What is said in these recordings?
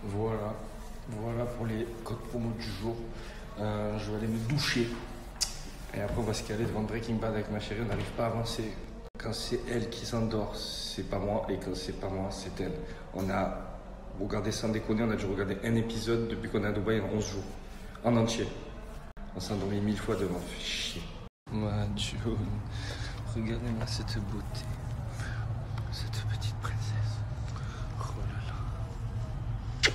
Voilà, voilà pour les codes promo du jour. Je vais aller me doucher. Et après, on va se caler devant Breaking Bad avec ma chérie. On n'arrive pas à avancer. Quand c'est elle qui s'endort, c'est pas moi. Et quand c'est pas moi, c'est elle. On a regardé sans déconner, on a dû regarder un épisode depuis qu'on est à Dubaï en 11 jours. En entier. On s'est endormi 1000 fois devant. Fait chier. Madjo, regardez-moi cette beauté. Cette petite princesse. Oh là là.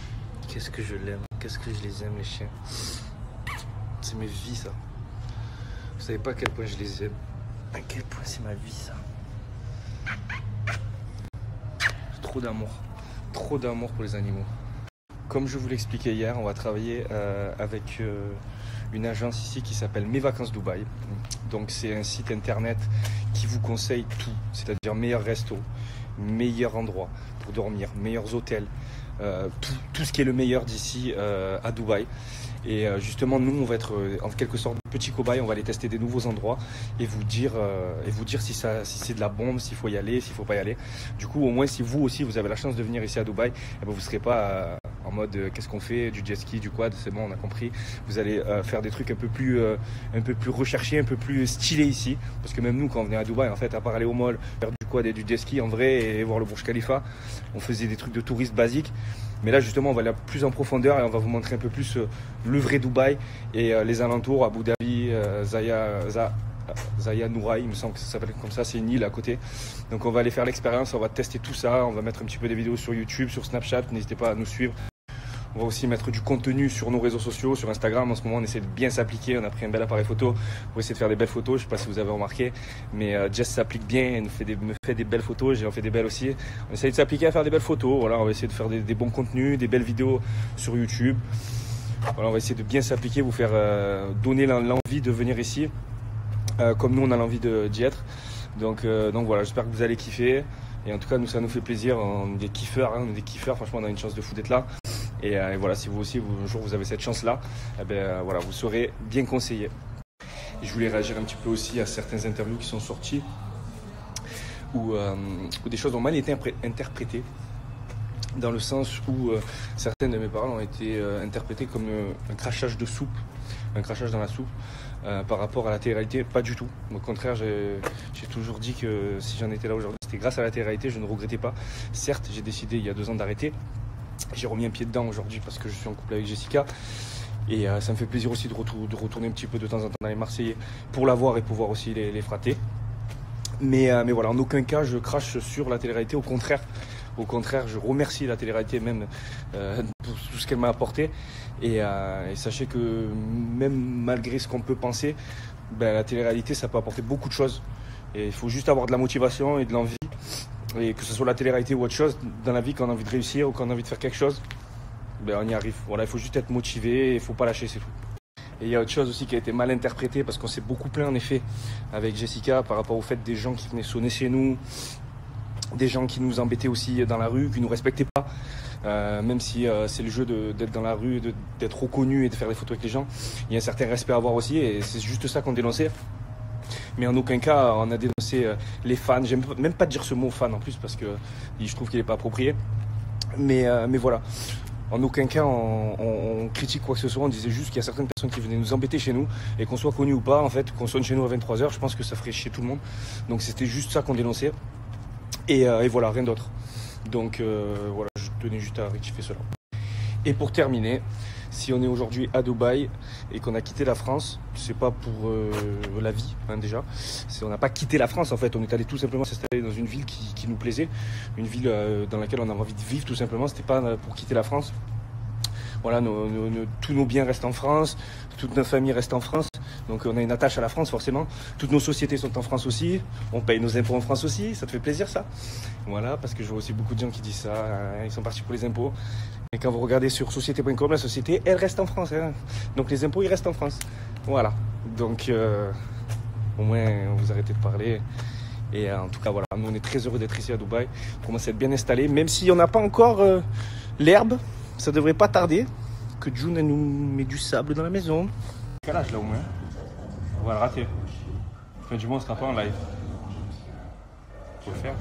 Qu'est-ce que je l'aime. Qu'est-ce que je les aime, les chiens. C'est mes vies, ça. Vous savez pas à quel point je les aime. À quel point c'est ma vie, ça. Trop d'amour. Trop d'amour pour les animaux. Comme je vous l'expliquais hier, on va travailler avec une agence ici qui s'appelle Mes Vacances Dubaï. Donc c'est un site internet qui vous conseille tout, c'est-à-dire meilleurs restos, meilleurs endroits pour dormir, meilleurs hôtels, tout ce qui est le meilleur d'ici à Dubaï. Et justement, nous, on va être en quelque sorte petits cobayes, on va aller tester des nouveaux endroits et vous dire si c'est de la bombe, s'il faut y aller, s'il ne faut pas y aller. Du coup, au moins, si vous aussi, vous avez la chance de venir ici à Dubaï, eh ben, vous ne serez pas en mode qu'est-ce qu'on fait, du jet ski, du quad, c'est bon, on a compris. Vous allez faire des trucs un peu plus recherchés, un peu plus stylés ici. Parce que même nous, quand on venait à Dubaï, en fait, à part aller au mall, faire du quad et du jet ski en vrai et voir le Burj Khalifa, on faisait des trucs de touristes basiques. Mais là, justement, on va aller plus en profondeur et on va vous montrer un peu plus le vrai Dubaï et les alentours, Abu Dhabi, Zaya Nouraï, il me semble que ça s'appelle comme ça, c'est une île à côté. Donc on va aller faire l'expérience, on va tester tout ça, on va mettre un petit peu des vidéos sur YouTube, sur Snapchat, n'hésitez pas à nous suivre. On va aussi mettre du contenu sur nos réseaux sociaux, sur Instagram. En ce moment, on essaie de bien s'appliquer. On a pris un bel appareil photo pour essayer de faire des belles photos. Je ne sais pas si vous avez remarqué, mais Jess s'applique bien. Elle me fait des belles photos. J'en fais des belles aussi. On essaie de s'appliquer à faire des belles photos. Voilà, on va essayer de faire des bons contenus, des belles vidéos sur YouTube. Voilà, on va essayer de bien s'appliquer, vous faire donner l'envie de venir ici, comme nous, on a l'envie d'y être. Donc voilà, j'espère que vous allez kiffer. Et en tout cas, nous, ça nous fait plaisir. On est des kiffeurs, hein, on est des kiffeurs. Franchement, on a une chance de fou d'être là. Et voilà, si vous aussi, un jour, vous avez cette chance-là, voilà, vous serez bien conseillé. Et je voulais réagir un petit peu aussi à certaines interviews qui sont sorties où des choses ont mal été interprétées, dans le sens où certaines de mes paroles ont été interprétées comme un crachage de soupe, un crachage dans la soupe par rapport à la télé-réalité. Pas du tout. Au contraire, j'ai toujours dit que si j'en étais là aujourd'hui, c'était grâce à la télé-réalité, je ne regrettais pas. Certes, j'ai décidé il y a 2 ans d'arrêter. J'ai remis un pied dedans aujourd'hui parce que je suis en couple avec Jessica et ça me fait plaisir aussi de retourner un petit peu de temps en temps dans les Marseillais pour la voir et pouvoir aussi les frater. Mais voilà, en aucun cas je crache sur la télé-réalité, au contraire, je remercie la télé-réalité même pour tout ce qu'elle m'a apporté et sachez que même malgré ce qu'on peut penser, la télé-réalité ça peut apporter beaucoup de choses et il faut juste avoir de la motivation et de l'envie. Et que ce soit la télé-réalité ou autre chose, dans la vie, quand on a envie de réussir ou quand on a envie de faire quelque chose, on y arrive. Voilà, il faut juste être motivé, il ne faut pas lâcher, c'est tout. Et il y a autre chose aussi qui a été mal interprétée parce qu'on s'est beaucoup plaint en effet avec Jessica par rapport au fait des gens qui venaient sonner chez nous, des gens qui nous embêtaient aussi dans la rue, qui ne nous respectaient pas. Même si c'est le jeu d'être dans la rue, d'être reconnu et de faire des photos avec les gens, il y a un certain respect à avoir aussi et c'est juste ça qu'on dénonçait. Mais en aucun cas, on a dénoncé les fans. J'aime même pas dire ce mot fan en plus parce que je trouve qu'il n'est pas approprié. Mais voilà, en aucun cas, on critique quoi que ce soit. On disait juste qu'il y a certaines personnes qui venaient nous embêter chez nous et qu'on soit connu ou pas, en fait, qu'on sonne chez nous à 23h, je pense que ça ferait chier tout le monde. Donc c'était juste ça qu'on dénonçait. Et voilà, rien d'autre. Donc voilà, je tenais juste à rectifier cela. Et pour terminer, si on est aujourd'hui à Dubaï et qu'on a quitté la France, c'est pas pour la vie déjà. On n'a pas quitté la France en fait, on est allé tout simplement s'installer dans une ville qui nous plaisait, une ville dans laquelle on avait envie de vivre tout simplement. C'était pas pour quitter la France. Voilà, tous nos biens restent en France, toute notre famille reste en France. Donc on a une attache à la France forcément. Toutes nos sociétés sont en France aussi. On paye nos impôts en France aussi. Ça te fait plaisir ça? Voilà, parce que je vois aussi beaucoup de gens qui disent ça. Ils sont partis pour les impôts. Et quand vous regardez sur société.com, la société, elle reste en France. Hein. Donc les impôts, ils restent en France. Voilà. Donc au moins, vous arrêtez de parler. Et en tout cas, voilà. Nous, on est très heureux d'être ici à Dubaï. On commence à être bien installés. Même si on n'a pas encore l'herbe, ça devrait pas tarder. Que June, elle nous met du sable dans la maison. Quel âge là au moins? On va le rater. Fin du mois, on sera pas en live. Faut le faire.